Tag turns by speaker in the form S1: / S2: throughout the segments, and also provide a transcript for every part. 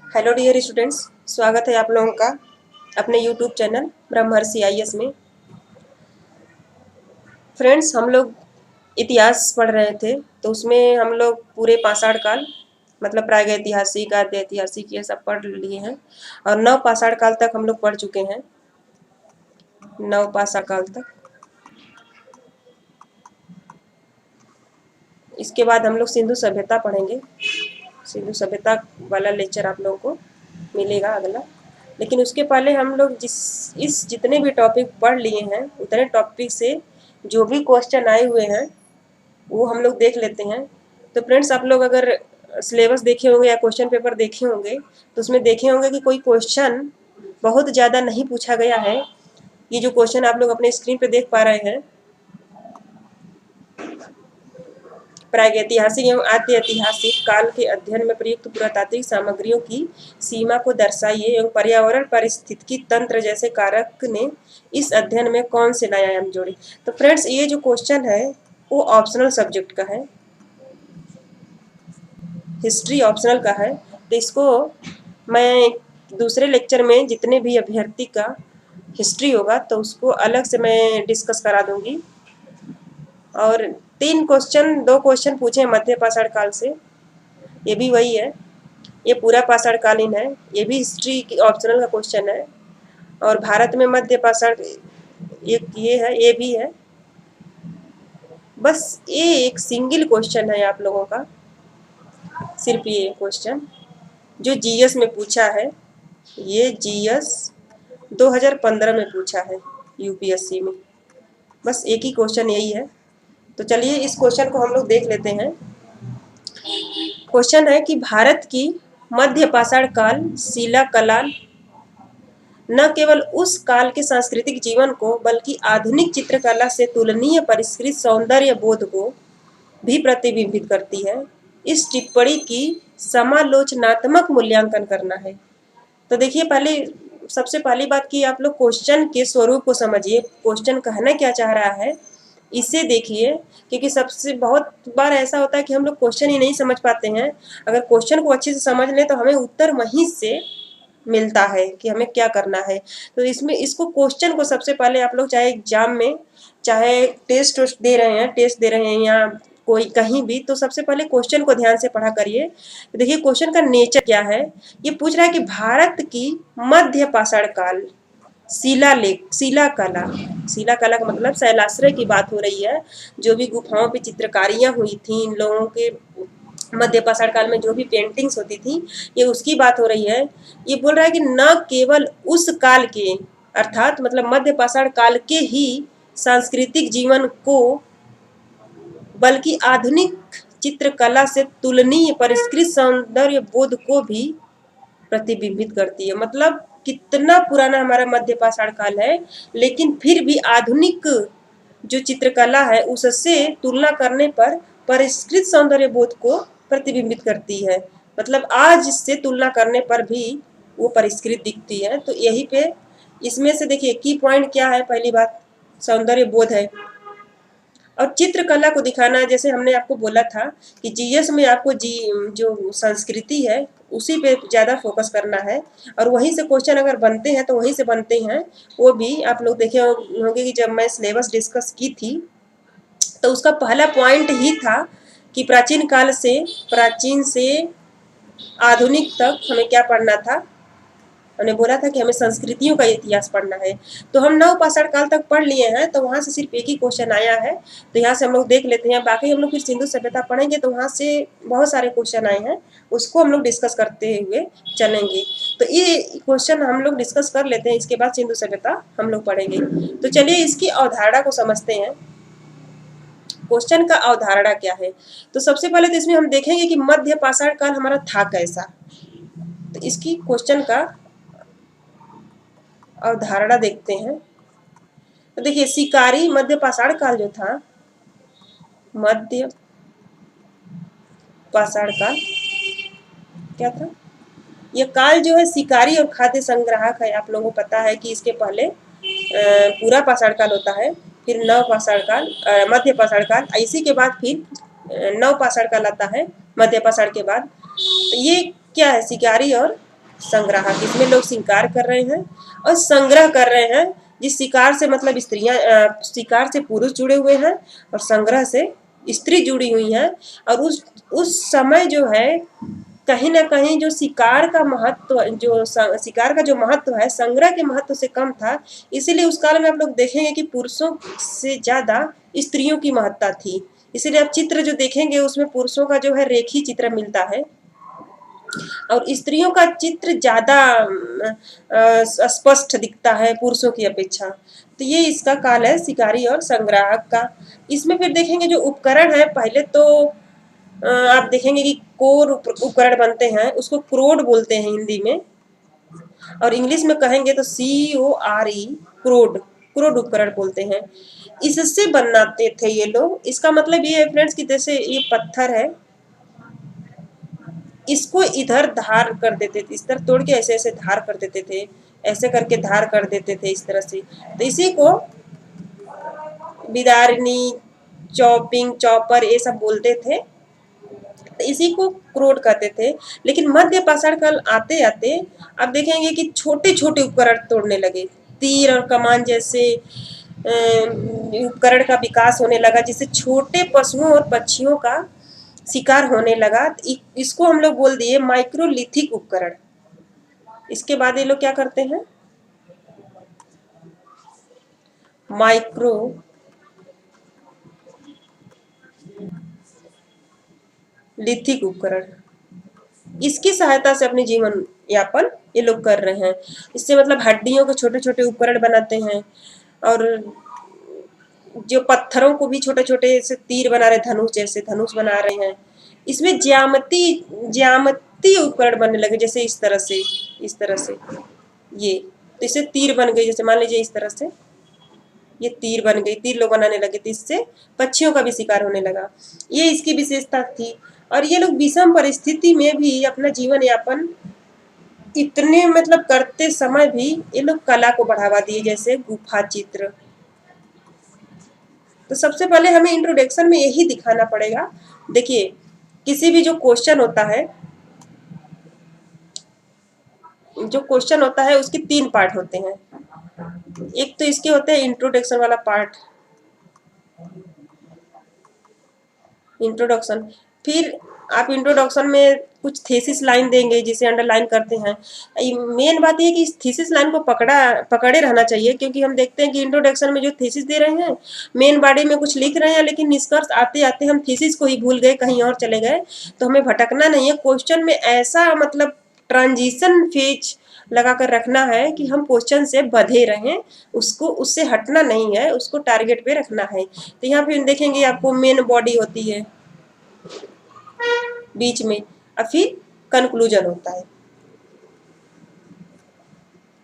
S1: Hello dear students, स्वागत है आप लोगों का अपने यूट्यूब चैनल ब्रह्मर्षि आईएएस में। फ्रेंड्स, हम लोग इतिहास पढ़ रहे थे तो उसमें हम लोग पूरे पाषाण काल मतलब प्रागैतिहासिक, आद्य ऐतिहासिक ये सब पढ़ लिए हैं और नव पाषाण काल तक हम लोग पढ़ चुके हैं। नव पाषाण काल तक, इसके बाद हम लोग सिंधु सभ्यता पढ़ेंगे। सिंधु सभ्यता वाला लेक्चर आप लोगों को मिलेगा अगला। लेकिन उसके पहले हम लोग जितने भी टॉपिक पढ़ लिए हैं उतने टॉपिक से जो भी क्वेश्चन आए हुए हैं वो हम लोग देख लेते हैं। तो फ्रेंड्स, आप लोग अगर सिलेबस देखे होंगे या क्वेश्चन पेपर देखे होंगे तो उसमें देखे होंगे कि कोई क्वेश्चन बहुत ज़्यादा नहीं पूछा गया है। ये जो क्वेश्चन आप लोग अपने स्क्रीन पे देख पा रहे हैं, प्रागैतिहासिक एवं आद्य ऐतिहासिक काल के अध्ययन में प्रयुक्त पुरातात्विक सामग्रियों की सीमा को दर्शाइए एवं पर्यावरण पारिस्थितिकी तंत्र जैसे कारक ने इस अध्ययन में कौन से नए आयाम जोड़े। तो फ्रेंड्स, ये जो क्वेश्चन है वो ऑप्शनल सब्जेक्ट का है, हिस्ट्री ऑप्शनल का है। तो इसको मैं दूसरे लेक्चर में जितने भी अभ्यर्थी का हिस्ट्री होगा तो उसको अलग से मैं डिस्कस करा दूंगी। और दो क्वेश्चन पूछे मध्य पाषाण काल से, ये भी वही है। ये पूरा पाषाण कालीन है, ये भी हिस्ट्री की ऑप्शनल का क्वेश्चन है। और भारत में मध्य पाषाण एक ये है, ये भी है। बस ये एक सिंगल क्वेश्चन है आप लोगों का, सिर्फ ये क्वेश्चन जो जीएस में पूछा है। ये जीएस 2015 में पूछा है यूपीएससी में। बस एक ही क्वेश्चन यही है। तो चलिए इस क्वेश्चन को हम लोग देख लेते हैं। क्वेश्चन है कि भारत की मध्य पाषाण काल शिला कला न केवल उस काल के सांस्कृतिक जीवन को बल्कि आधुनिक चित्रकला से तुलनीय परिष्कृत सौंदर्य बोध को भी प्रतिबिंबित करती है। इस टिप्पणी की समालोचनात्मक मूल्यांकन करना है। तो देखिए, सबसे पहली बात की आप लोग क्वेश्चन के स्वरूप को समझिए, क्वेश्चन कहना क्या चाह रहा है इसे देखिए। क्योंकि सबसे बहुत बार ऐसा होता है कि हम लोग क्वेश्चन ही नहीं समझ पाते हैं। अगर क्वेश्चन को अच्छे से समझ लें तो हमें उत्तर वहीं से मिलता है कि हमें क्या करना है। तो इसमें इसको क्वेश्चन को सबसे पहले आप लोग चाहे एग्जाम में, चाहे टेस्ट दे रहे हैं या कोई कहीं भी, तो सबसे पहले क्वेश्चन को ध्यान से पढ़ा करिए। तो देखिए क्वेश्चन का नेचर क्या है। ये पूछ रहा है कि भारत की मध्य पाषाण काल शिला कला का मतलब शैलाश्रय की बात हो रही है। जो भी गुफाओं पे चित्रकारियां हुई थी इन लोगों के मध्य पाषाण काल में, जो भी पेंटिंग्स होती थी, ये उसकी बात हो रही है। ये बोल रहा है कि न केवल उस काल के अर्थात मतलब मध्य पाषाण काल के ही सांस्कृतिक जीवन को बल्कि आधुनिक चित्रकला से तुलनीय परिष्कृत सौंदर्य बोध को भी प्रतिबिंबित करती है। मतलब कितना पुराना हमारा मध्य पाषाण काल है, लेकिन फिर भी आधुनिक जो चित्रकला है उससे तुलना करने पर परिष्कृत सौंदर्य बोध को प्रतिबिंबित करती है। मतलब आज से तुलना करने पर भी वो परिष्कृत दिखती है। तो यही पे इसमें से देखिए की पॉइंट क्या है। पहली बात सौंदर्य बोध है और चित्रकला को दिखाना। जैसे हमने आपको बोला था कि जीएस में आपको जो संस्कृति है उसी पे ज़्यादा फोकस करना है और वहीं से क्वेश्चन अगर बनते हैं तो वहीं से बनते हैं। वो भी आप लोग देखे होंगे कि जब मैं सिलेबस डिस्कस की थी तो उसका पहला पॉइंट ही था कि प्राचीन से आधुनिक तक हमें क्या पढ़ना था। हमने बोला था कि हमें संस्कृतियों का इतिहास पढ़ना है। तो हम नव पाषाण काल तक पढ़ लिए हैं, तो वहाँ से सिर्फ एक ही क्वेश्चन आया है, तो यहाँ से हम लोग देख लेते हैं। बाकी हम लोग फिर सिंधु सभ्यता पढ़ेंगे तो वहाँ से बहुत सारे क्वेश्चन आए हैं, उसको हम लोग डिस्कस करते हुए चलेंगे। तो ये क्वेश्चन हम लोग डिस्कस कर लेते हैं, इसके बाद सिंधु सभ्यता हम लोग पढ़ेंगे। तो चलिए इसकी अवधारणा को समझते हैं। क्वेश्चन का अवधारणा क्या है। तो सबसे पहले तो इसमें हम देखेंगे कि मध्य पाषाण काल हमारा था कैसा। तो इसकी क्वेश्चन का अवधारणा देखते हैं। तो देखिए शिकारी मध्य पाषाण काल जो था, मध्य पाषाण काल क्या था। यह काल जो है शिकारी और खाद्य संग्राहक है। आप लोगों को पता है कि इसके पहले पूरा पाषाण काल होता है, फिर नव पाषाण काल, मध्य पाषाण काल, इसी के बाद फिर नव पाषाण काल आता है मध्य पाषाण के बाद। तो ये क्या है, शिकारी और संग्राहक, इसमें लोग शिकार कर रहे हैं और संग्रह कर रहे हैं। जिस शिकार से मतलब स्त्रियां, शिकार से पुरुष जुड़े हुए हैं और संग्रह से स्त्री जुड़ी हुई हैं। और उस समय जो है कहीं ना कहीं जो शिकार का महत्व, जो शिकार का जो महत्व है संग्रह के महत्व से कम था। इसीलिए उस काल में आप लोग देखेंगे कि पुरुषों से ज्यादा स्त्रियों की महत्ता थी। इसीलिए आप चित्र जो देखेंगे उसमें पुरुषों का जो है रेखी चित्र मिलता है और स्त्रियों का चित्र ज्यादा स्पष्ट दिखता है पुरुषों की अपेक्षा। तो ये इसका काल है शिकारी और संग्राहक का। इसमें फिर देखेंगे जो उपकरण है, पहले तो आप देखेंगे कि कोर उपकरण बनते हैं, उसको क्रोड बोलते हैं हिंदी में, और इंग्लिश में कहेंगे तो CORE, क्रोड, क्रोड उपकरण बोलते हैं। इससे बनाते थे ये लोग। इसका मतलब ये है फ्रेंड्स कि जैसे ये पत्थर है, इसको इधर धार कर देते थे, इस तरह तोड़ के ऐसे ऐसे धार कर देते थे, ऐसे करके धार कर देते थे इस तरह से। तो इसी को बिदारनी, चॉपिंग, चॉपर ये सब बोलते थे। तो इसी को क्रोड कहते थे। लेकिन मध्य पाषाण काल आते आते आप देखेंगे कि छोटे छोटे उपकरण तोड़ने लगे। तीर और कमान जैसे उपकरण का विकास होने लगा, जिससे छोटे पशुओं और पक्षियों का शिकार होने लगा। इसको हम लोग बोल दिए माइक्रोलिथिक उपकरण। इसके बाद ये लोग क्या करते हैं, माइक्रो लिथिक उपकरण, इसकी सहायता से अपने जीवन यापन ये लोग कर रहे हैं। इससे मतलब हड्डियों के छोटे छोटे उपकरण बनाते हैं और जो पत्थरों को भी छोटे छोटे से तीर बना रहे, धनुष जैसे धनुष बना रहे हैं। इसमें ज्यामिति उपकरण बनने लगे, जैसे इस तरह से, इस तरह से ये, तो इससे तीर बन गई। जैसे मान लीजिए इस तरह से ये तीर बन गई, तीर लोग बनाने लगे, तो इससे पक्षियों का भी शिकार होने लगा। ये इसकी विशेषता थी। और ये लोग विषम परिस्थिति में भी अपना जीवन यापन इतने मतलब करते समय भी ये लोग कला को बढ़ावा दिए, जैसे गुफा चित्र। तो सबसे पहले हमें इंट्रोडक्शन में यही दिखाना पड़ेगा। देखिए किसी भी जो क्वेश्चन होता है, जो क्वेश्चन होता है उसके 3 पार्ट होते हैं। एक तो इसके होते हैं इंट्रोडक्शन वाला पार्ट, इंट्रोडक्शन। फिर आप इंट्रोडक्शन में कुछ थीसिस लाइन देंगे जिसे अंडरलाइन करते हैं। मेन बात यह कि इस थीसिस लाइन को पकड़े रहना चाहिए, क्योंकि हम देखते हैं कि इंट्रोडक्शन में जो थीसिस दे रहे हैं, मेन बॉडी में कुछ लिख रहे हैं, लेकिन निष्कर्ष आते आते हम थीसिस को ही भूल गए, कहीं और चले गए। तो हमें भटकना नहीं है। क्वेश्चन में ऐसा मतलब ट्रांजिशन फेज लगा कर रखना है कि हम क्वेश्चन से बधे रहें, उसको उससे हटना नहीं है, उसको टारगेट पे रखना है। तो यहाँ पे देखेंगे आपको मेन बॉडी होती है बीच में, और फिर कंक्लूजन होता है।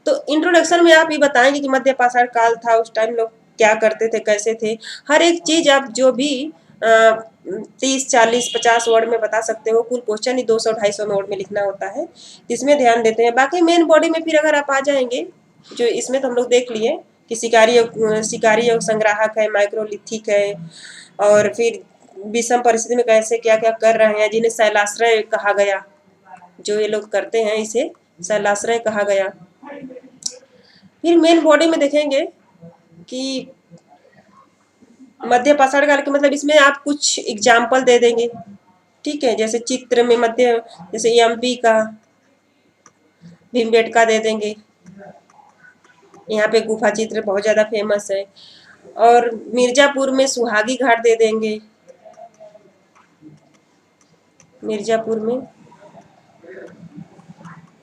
S1: तो इंट्रोडक्शन में आप ये बताएंगे कि मध्य पाषाण काल था, उस टाइम लोग क्या करते थे, कैसे थे। हर एक चीज आप जो भी 30, 40, 50 वर्ड में बता सकते हो। कुल क्वेश्चन ही 200-250 वर्ड में लिखना होता है, इसमें ध्यान देते हैं। बाकी मेन बॉडी में फिर अगर आप आ जाएंगे, जो इसमें तो हम लोग देख लिए कि शिकारी और संग्राहक है, माइक्रोलिथिक है, और फिर विषम परिस्थिति में कैसे क्या क्या कर रहे हैं, जिन्हें शैलाश्रय कहा गया। जो ये लोग करते हैं इसे शैलाश्रय कहा गया। फिर मेन बॉडी में देखेंगे कि मध्य पाषाण काल के मतलब इसमें आप कुछ एग्जाम्पल दे देंगे, ठीक है। जैसे चित्र में मध्य, जैसे MP का भीमबेटका दे देंगे। यहाँ पे गुफा चित्र बहुत ज्यादा फेमस है। और मिर्जापुर में सुहागी घाट दे देंगे, मिर्जापुर में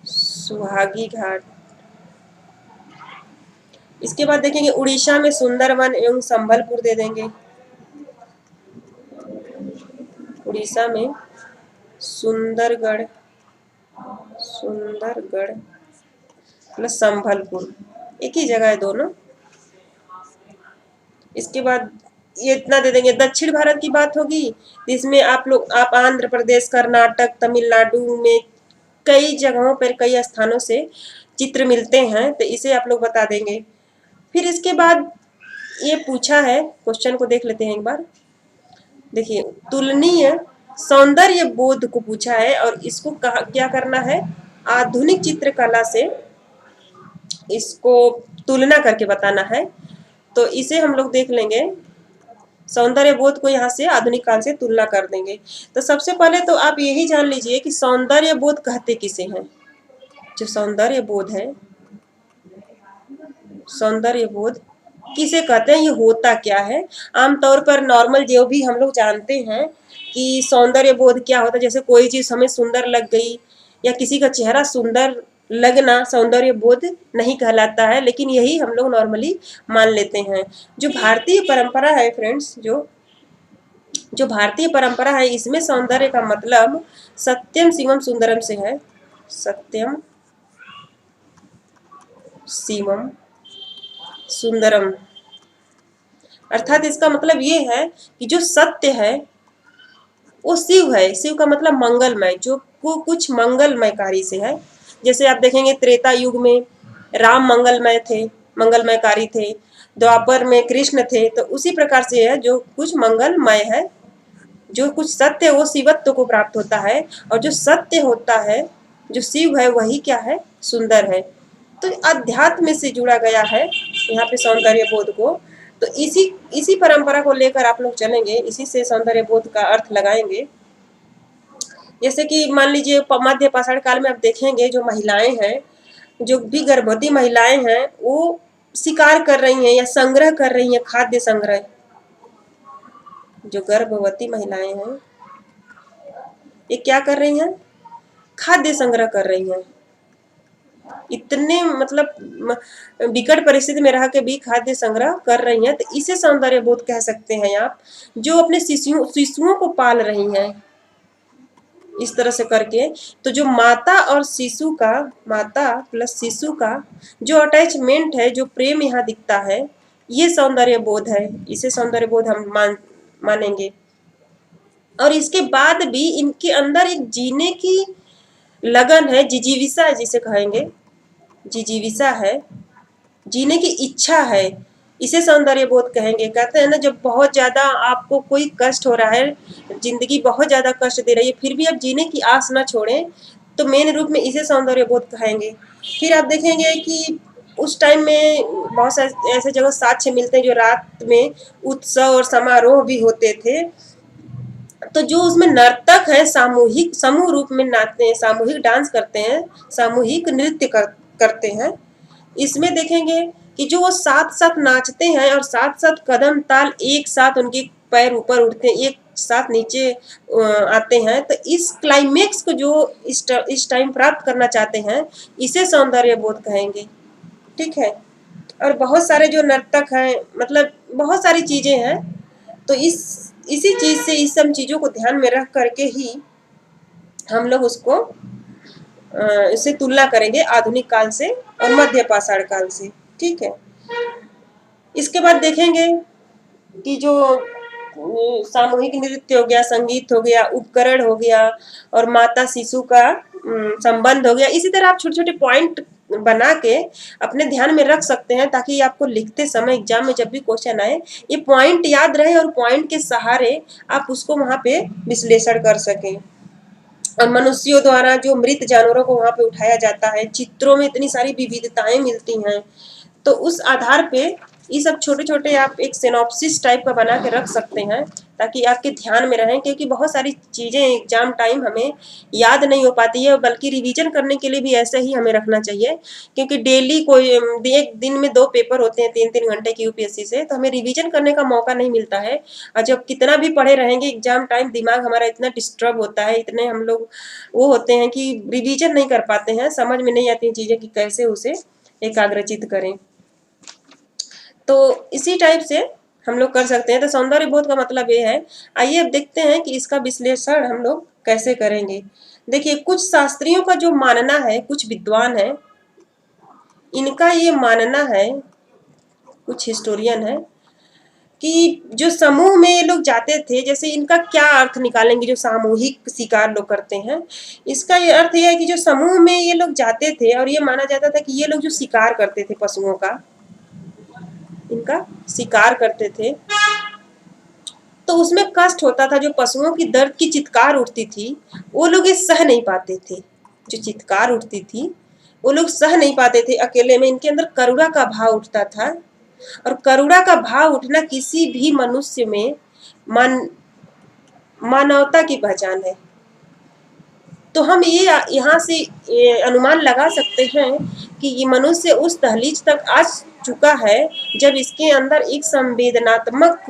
S1: सुहागी घाट। इसके बाद देखेंगे उड़ीसा में सुंदरवन एवं संबलपुर दे देंगे। उड़ीसा में सुंदरगढ़ प्लस संबलपुर, एक ही जगह है दोनों। इसके बाद ये इतना दे देंगे। दक्षिण भारत की बात होगी, इसमें आप आंध्र प्रदेश, कर्नाटक, तमिलनाडु में कई जगहों पर कई स्थानों से चित्र मिलते हैं, तो इसे आप लोग बता देंगे। फिर इसके बाद ये पूछा है, क्वेश्चन को देख लेते हैं एक बार। देखिए तुलनीय सौंदर्य बोध को पूछा है, और इसको क्या करना है, आधुनिक चित्रकला से इसको तुलना करके बताना है। तो इसे हम लोग देख लेंगे, सौंदर्य बोध को यहाँ से आधुनिक काल से तुलना कर देंगे। तो सबसे पहले तो आप यही जान लीजिए कि सौंदर्य बोध कहते किसे हैं। जो सौंदर्य बोध है, सौंदर्य बोध किसे कहते हैं, ये होता क्या है। आमतौर पर नॉर्मल जो भी हम लोग जानते हैं कि सौंदर्य बोध क्या होता है, जैसे कोई चीज हमें सुंदर लग गई या किसी का चेहरा सुंदर लगना सौंदर्य बोध नहीं कहलाता है, लेकिन यही हम लोग नॉर्मली मान लेते हैं। जो भारतीय परंपरा है फ्रेंड्स, जो जो भारतीय परंपरा है, इसमें सौंदर्य का मतलब सत्यम शिवम सुंदरम से है। सत्यम शिवम सुंदरम, अर्थात इसका मतलब ये है कि जो सत्य है वो शिव है। शिव का मतलब मंगलमय, जो को कुछ मंगलमय कार्य से है। जैसे आप देखेंगे त्रेता युग में राम मंगलमय थे, मंगलमयकारी थे। द्वापर में कृष्ण थे। तो उसी प्रकार से है, जो कुछ मंगलमय है, जो कुछ सत्य वो शिवत्व को प्राप्त होता है। और जो सत्य होता है, जो शिव है, वही क्या है, सुंदर है। तो अध्यात्म से जुड़ा गया है यहाँ पे सौंदर्य बोध को। तो इसी इसी परंपरा को लेकर आप लोग चलेंगे, इसी से सौंदर्य बोध का अर्थ लगाएंगे। जैसे कि मान लीजिए मध्य पाषाण काल में आप देखेंगे जो महिलाएं हैं, जो भी गर्भवती महिलाएं हैं, वो शिकार कर रही हैं या संग्रह कर रही हैं, खाद्य संग्रह। जो गर्भवती महिलाएं हैं ये क्या कर रही हैं, खाद्य संग्रह कर रही हैं। इतने मतलब विकट परिस्थिति में रह के भी खाद्य संग्रह कर रही हैं। तो इसे सौंदर्य बोध कह सकते हैं आप, जो अपने शिशुओं को पाल रही हैं इस तरह से करके। तो जो माता और शिशु का, माता प्लस शिशु का जो अटैचमेंट है, जो प्रेम यहाँ दिखता है, ये सौंदर्य बोध है। इसे सौंदर्य बोध हम मानेंगे। और इसके बाद भी इनके अंदर एक जीने की लगन है, जिजीविसा जिसे कहेंगे, जिजीविसा है, जीने की इच्छा है, इसे सौंदर्य बोध कहेंगे। कहते हैं ना, जब बहुत ज्यादा आपको कोई कष्ट हो रहा है, जिंदगी बहुत ज्यादा कष्ट दे रही है, फिर भी आप जीने की आस ना छोड़ें, तो मेन रूप में इसे सौंदर्य बोध कहेंगे। फिर आप देखेंगे कि उस टाइम में बहुत सारे ऐसे जगह साक्ष्य मिलते हैं जो रात में उत्सव और समारोह भी होते थे। तो जो उसमें नर्तक है, सामूहिक समूह रूप में नाचते हैं, सामूहिक डांस करते हैं, सामूहिक नृत्य करते हैं। इसमें देखेंगे कि जो वो साथ साथ नाचते हैं और साथ साथ कदम ताल एक साथ उनके पैर ऊपर उठते हैं, एक साथ नीचे आते हैं। तो इस क्लाइमेक्स को जो इस टाइम प्राप्त करना चाहते हैं, इसे सौंदर्य बोध कहेंगे। ठीक है। और बहुत सारे जो नर्तक हैं, मतलब बहुत सारी चीजें हैं। तो इसी चीज से, इस सब चीजों को ध्यान में रख करके ही हम लोग उसको इससे तुलना करेंगे आधुनिक काल से और मध्य पाषाण काल से। ठीक है। इसके बाद देखेंगे कि जो सामूहिक नृत्य हो गया, संगीत हो गया, उपकरण हो गया और माता शिशु का संबंध हो गया। इसी तरह आप छोटे छोटे पॉइंट बना के अपने ध्यान में रख सकते हैं, ताकि आपको लिखते समय एग्जाम में जब भी क्वेश्चन आए, ये पॉइंट याद रहे और पॉइंट के सहारे आप उसको वहां पे विश्लेषण कर सकें। और मनुष्यों द्वारा जो मृत जानवरों को वहां पे उठाया जाता है, चित्रों में इतनी सारी विविधताएं मिलती हैं। तो उस आधार पे ये सब छोटे छोटे आप एक सिनॉप्सिस टाइप का बना के रख सकते हैं, ताकि आपके ध्यान में रहें। क्योंकि बहुत सारी चीजें एग्जाम टाइम हमें याद नहीं हो पाती है, बल्कि रिवीजन करने के लिए भी ऐसे ही हमें रखना चाहिए। क्योंकि डेली कोई एक दिन में 2 पेपर होते हैं 3-3 घंटे की यूपीएससी से, तो हमें रिवीजन करने का मौका नहीं मिलता है। और जब कितना भी पढ़े रहेंगे एग्जाम टाइम, दिमाग हमारा इतना डिस्टर्ब होता है, इतने हम लोग वो होते हैं कि रिवीजन नहीं कर पाते हैं, समझ में नहीं आती चीजें कि कैसे उसे एकाग्रचित करें। तो इसी टाइप से हम लोग कर सकते हैं। तो सौंदर्य बोध का मतलब ये है। आइए अब देखते हैं कि इसका विश्लेषण हम लोग कैसे करेंगे। देखिए, कुछ शास्त्रियों का जो मानना है, कुछ विद्वान है, इनका ये मानना है, कुछ हिस्टोरियन है, कि जो समूह में ये लोग जाते थे, जैसे इनका क्या अर्थ निकालेंगे, जो सामूहिक शिकार लोग करते हैं, इसका ये अर्थ यह है कि जो समूह में ये लोग जाते थे और ये माना जाता था कि ये लोग जो शिकार करते थे पशुओं का, इनका शिकार करते थे, तो उसमें कष्ट होता था। जो पशुओं की दर्द की चित्कार उठती थी, वो लोग ये सह नहीं पाते थे। जो चित्कार उठती थी, वो लोग सह नहीं पाते थे अकेले में, इनके अंदर करुणा का भाव उठता था। और करुणा का भाव उठना किसी भी मनुष्य में मानवता की पहचान है। तो हम ये यहाँ से अनुमान लगा सकते हैं कि ये मनुष्य उस दहलीज तक आ चुका है जब इसके अंदर एक संवेदनात्मक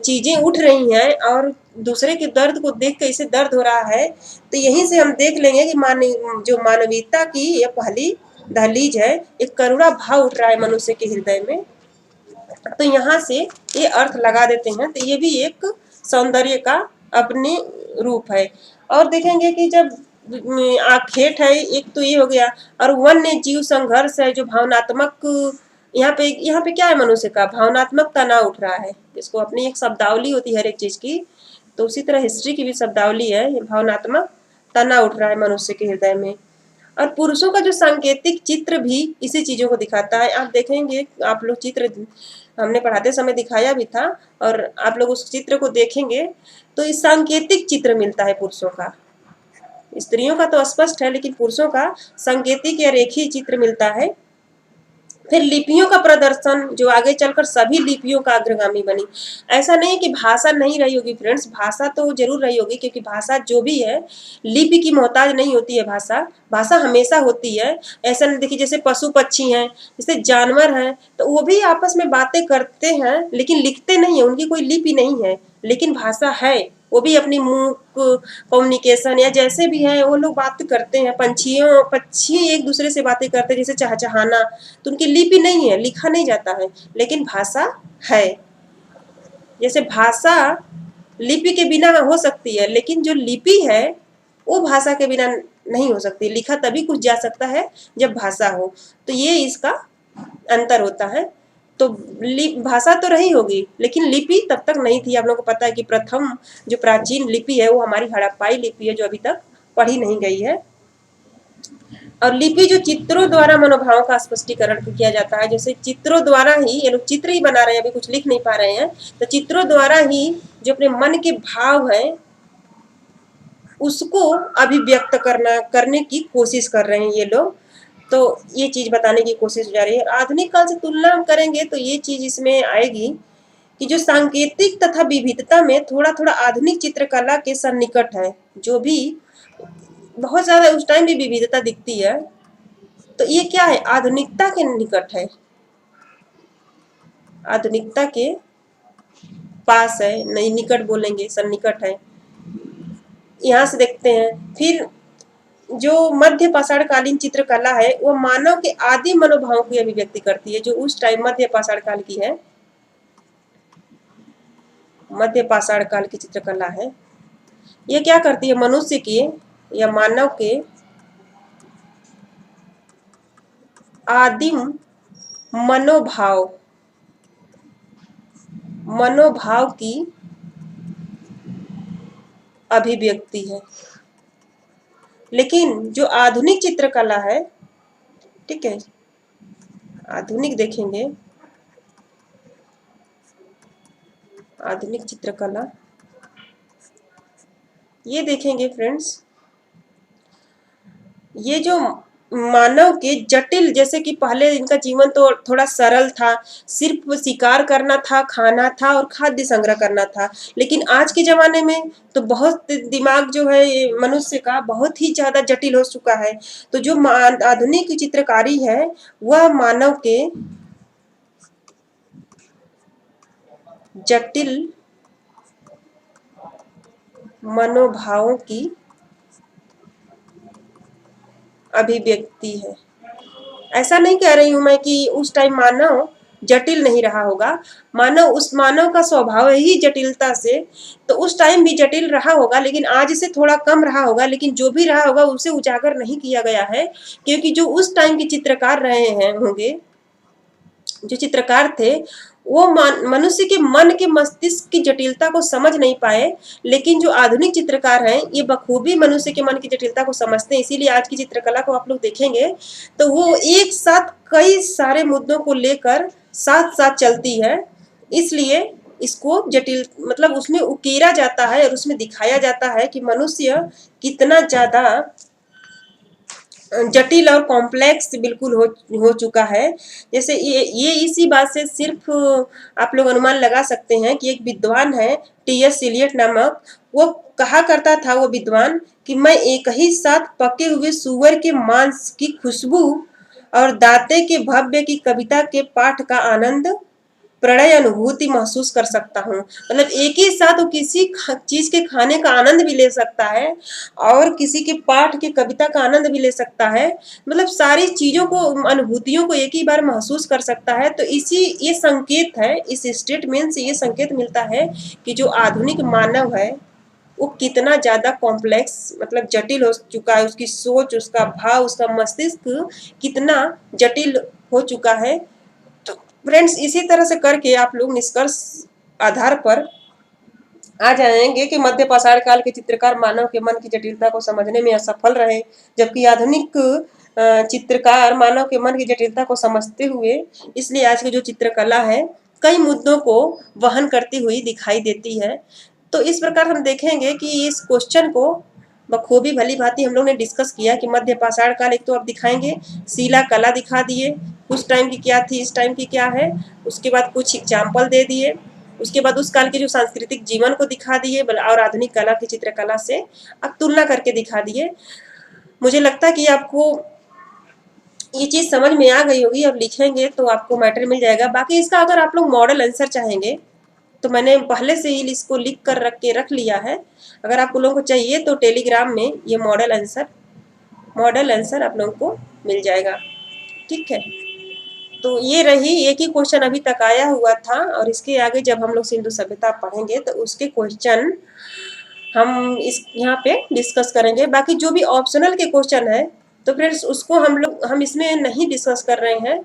S1: चीजें उठ रही हैं और दूसरे के दर्द को देख के इसे दर्द हो रहा है। तो यहीं से हम देख लेंगे कि जो मानवीयता की यह पहली दहलीज है, एक करुणा भाव उठ रहा है मनुष्य के हृदय में। तो यहाँ से ये अर्थ लगा देते हैं। तो ये भी एक सौंदर्य का अपने रूप है। और देखेंगे कि जब आखेट है, एक तो ये हो गया, और वन्य जीव संघर्ष है जो भावनात्मक, यहाँ पे क्या है, मनुष्य का भावनात्मक तनाव उठ रहा है। इसको अपनी एक शब्दावली होती है हर एक चीज की, तो उसी तरह हिस्ट्री की भी शब्दावली है। ये भावनात्मक तनाव उठ रहा है मनुष्य के हृदय में। और पुरुषों का जो सांकेतिक चित्र भी इसी चीजों को दिखाता है। आप देखेंगे, आप लोग चित्र हमने पढ़ाते समय दिखाया भी था, और आप लोग उस चित्र को देखेंगे तो इस सांकेतिक चित्र मिलता है पुरुषों का। स्त्रियों का तो स्पष्ट है, लेकिन पुरुषों का सांकेतिक या रेखीय चित्र मिलता है। फिर लिपियों का प्रदर्शन जो आगे चलकर सभी लिपियों का अग्रगामी बनी। ऐसा नहीं कि भाषा नहीं रही होगी फ्रेंड्स, भाषा तो जरूर रही होगी, क्योंकि भाषा जो भी है लिपि की मोहताज नहीं होती है। भाषा भाषा हमेशा होती है। ऐसा नहीं, देखिए जैसे पशु पक्षी हैं, जैसे जानवर हैं, तो वो भी आपस में बातें करते हैं लेकिन लिखते नहीं है, उनकी कोई लिपि नहीं है, लेकिन भाषा है। वो भी अपनी मुंह कम्युनिकेशन या जैसे भी है वो लोग बात करते हैं। पक्षी एक दूसरे से बातें करते हैं, जैसे चहचहाना, तो उनकी लिपि नहीं है, लिखा नहीं जाता है, लेकिन भाषा है। जैसे भाषा लिपि के बिना हो सकती है, लेकिन जो लिपि है वो भाषा के बिना नहीं हो सकती। लिखा तभी कुछ जा सकता है जब भाषा हो। तो ये इसका अंतर होता है। तो भाषा तो रही होगी, लेकिन लिपि तब तक नहीं थी। आप लोगों को पता है कि प्रथम जो प्राचीन लिपि है वो हमारी हड़प्पाई लिपि है, जो अभी तक पढ़ी नहीं गई है। और लिपि जो चित्रों द्वारा मनोभाव का स्पष्टीकरण किया जाता है। जैसे चित्रों द्वारा ही, ये लोग चित्र ही बना रहे हैं, अभी कुछ लिख नहीं पा रहे हैं, तो चित्रों द्वारा ही जो अपने मन के भाव है उसको अभिव्यक्त करने की कोशिश कर रहे हैं ये लोग। तो ये चीज बताने की कोशिश हो जा रही है। आधुनिक काल से तुलना करेंगे तो ये चीज इसमें आएगी कि जो सांकेतिक तथा विविधता में थोड़ा थोड़ा आधुनिक चित्रकला के सन्निकट है, जो भी बहुत ज्यादा उस टाइम भी विविधता दिखती है। तो ये क्या है, आधुनिकता के निकट है, आधुनिकता के पास है, नहीं निकट बोलेंगे, सन्निकट है। यहाँ से देखते हैं। फिर जो मध्य पाषाणकालीन चित्रकला है वो मानव के आदि मनोभाव की अभिव्यक्ति करती है। जो उस टाइम मध्य पाषाण काल की है, मध्य पाषाण काल की चित्रकला है, ये क्या करती है, मनुष्य के या मानव के आदिम मनोभाव की अभिव्यक्ति है। लेकिन जो आधुनिक चित्रकला है, ठीक है, आधुनिक देखेंगे, आधुनिक चित्रकला ये देखेंगे फ्रेंड्स, ये जो मानव के जटिल, जैसे कि पहले इनका जीवन तो थोड़ा सरल था, सिर्फ शिकार करना था, खाना था और खाद्य संग्रह करना था। लेकिन आज के जमाने में तो बहुत दिमाग जो है मनुष्य का बहुत ही ज्यादा जटिल हो चुका है। तो जो आधुनिक चित्रकारी है वह मानव के जटिल मनोभावों की अभिव्यक्ति है। ऐसा नहीं कह रही हूं मैं कि उस टाइम मानव जटिल नहीं रहा होगा, मानव का स्वभाव ही जटिलता से, तो उस टाइम भी जटिल रहा होगा, लेकिन आज से थोड़ा कम रहा होगा। लेकिन जो भी रहा होगा उसे उजागर नहीं किया गया है, क्योंकि जो उस टाइम के चित्रकार रहे हैं होंगे, जो चित्रकार थे, वो मनुष्य के मन के मस्तिष्क की जटिलता को समझ नहीं पाए। लेकिन जो आधुनिक चित्रकार हैं ये बखूबी मनुष्य के मन की जटिलता को समझते हैं। इसीलिए आज की चित्रकला को आप लोग देखेंगे तो वो एक साथ कई सारे मुद्दों को लेकर साथ साथ चलती है। इसलिए इसको जटिल मतलब उसमें उकेरा जाता है और उसमें दिखाया जाता है कि मनुष्य कितना ज्यादा जटिल और कॉम्प्लेक्स बिल्कुल हो चुका है। जैसे ये इसी बात से सिर्फ आप लोग अनुमान लगा सकते हैं कि एक विद्वान है टी.एस. इलियट नामक, वो कहा करता था वो विद्वान कि मैं एक ही साथ पके हुए सूअर के मांस की खुशबू और दाते के भव्य की कविता के पाठ का आनंद, प्रणय अनुभूति महसूस कर सकता हूँ। मतलब एक ही साथ वो किसी चीज के खाने का आनंद भी ले सकता है और किसी के पाठ की कविता का आनंद भी ले सकता है। मतलब सारी चीजों को, अनुभूतियों को एक ही बार महसूस कर सकता है। तो ये संकेत है, इस स्टेटमेंट से ये संकेत मिलता है कि जो आधुनिक मानव है वो कितना ज्यादा कॉम्प्लेक्स, मतलब जटिल हो चुका है। उसकी सोच, उसका भाव, उसका मस्तिष्क कितना जटिल हो चुका है। तो फ्रेंड्स, इसी तरह से करके आप लोग निष्कर्ष आधार पर आ जाएंगे कि मध्य पाषाण काल के चित्रकार मानव के मन की जटिलता को समझने में असफल रहे, जबकि आधुनिक चित्रकार मानव के मन की जटिलता को समझते हुए, इसलिए आज की जो चित्रकला है कई मुद्दों को वहन करती हुई दिखाई देती है। तो इस प्रकार हम देखेंगे कि इस क्वेश्चन को बखूबी भली भांति हम लोग ने डिस्कस किया कि मध्य पाषाण काल, एक तो आप दिखाएंगे शिला कला दिखा दिए, उस टाइम की क्या थी, इस टाइम की क्या है, उसके बाद कुछ एग्जाम्पल दे दिए, उसके बाद उस काल के जो सांस्कृतिक जीवन को दिखा दिए और आधुनिक कला की चित्रकला से आप तुलना करके दिखा दिए। मुझे लगता है कि आपको ये चीज समझ में आ गई होगी। अब लिखेंगे तो आपको मैटर मिल जाएगा। बाकी इसका अगर आप लोग मॉडल आंसर चाहेंगे तो मैंने पहले से ही इसको लिख कर रख लिया है। अगर आप लोगों को चाहिए तो टेलीग्राम में ये मॉडल आंसर आप लोगों को मिल जाएगा। ठीक है, तो ये रही, एक ही क्वेश्चन अभी तक आया हुआ था और इसके आगे जब हम लोग सिंधु सभ्यता पढ़ेंगे तो उसके क्वेश्चन हम इस यहाँ पे डिस्कस करेंगे। बाकी जो भी ऑप्शनल के क्वेश्चन है तो फ्रेंड्स उसको हम इसमें नहीं डिस्कस कर रहे हैं,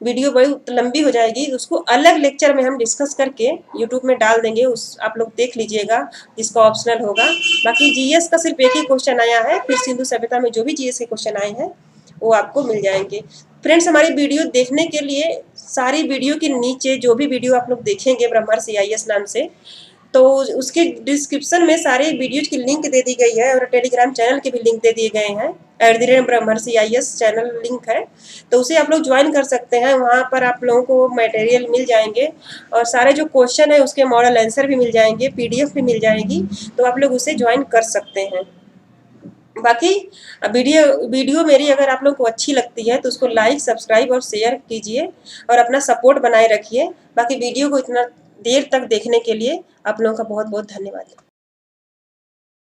S1: वीडियो बड़ी लंबी हो जाएगी। उसको अलग लेक्चर में हम डिस्कस करके यूट्यूब में डाल देंगे, उस आप लोग देख लीजिएगा जिसका ऑप्शनल होगा। बाकी जीएस का सिर्फ एक ही क्वेश्चन आया है, फिर सिंधु सभ्यता में जो भी जीएस के क्वेश्चन आए हैं वो आपको मिल जाएंगे। फ्रेंड्स, हमारी वीडियो देखने के लिए सारी वीडियो के नीचे जो भी वीडियो आप लोग देखेंगे ब्रह्मर्षि आईएएस नाम से, तो उसके डिस्क्रिप्शन में सारे वीडियोज की लिंक दे दी गई है और टेलीग्राम चैनल के भी लिंक दे दिए गए हैं। @ब्रह्मर्षि आईएएस चैनल लिंक है, तो उसे आप लोग ज्वाइन कर सकते हैं। वहाँ पर आप लोगों को मटेरियल मिल जाएंगे और सारे जो क्वेश्चन है उसके मॉडल आंसर भी मिल जाएंगे, पीडीएफ भी मिल जाएगी, तो आप लोग उसे ज्वाइन कर सकते हैं। बाकी वीडियो मेरी अगर आप लोग को अच्छी लगती है तो उसको लाइक, सब्सक्राइब और शेयर कीजिए और अपना सपोर्ट बनाए रखिए। बाकी वीडियो को इतना देर तक देखने के लिए आप लोगों का बहुत बहुत धन्यवाद।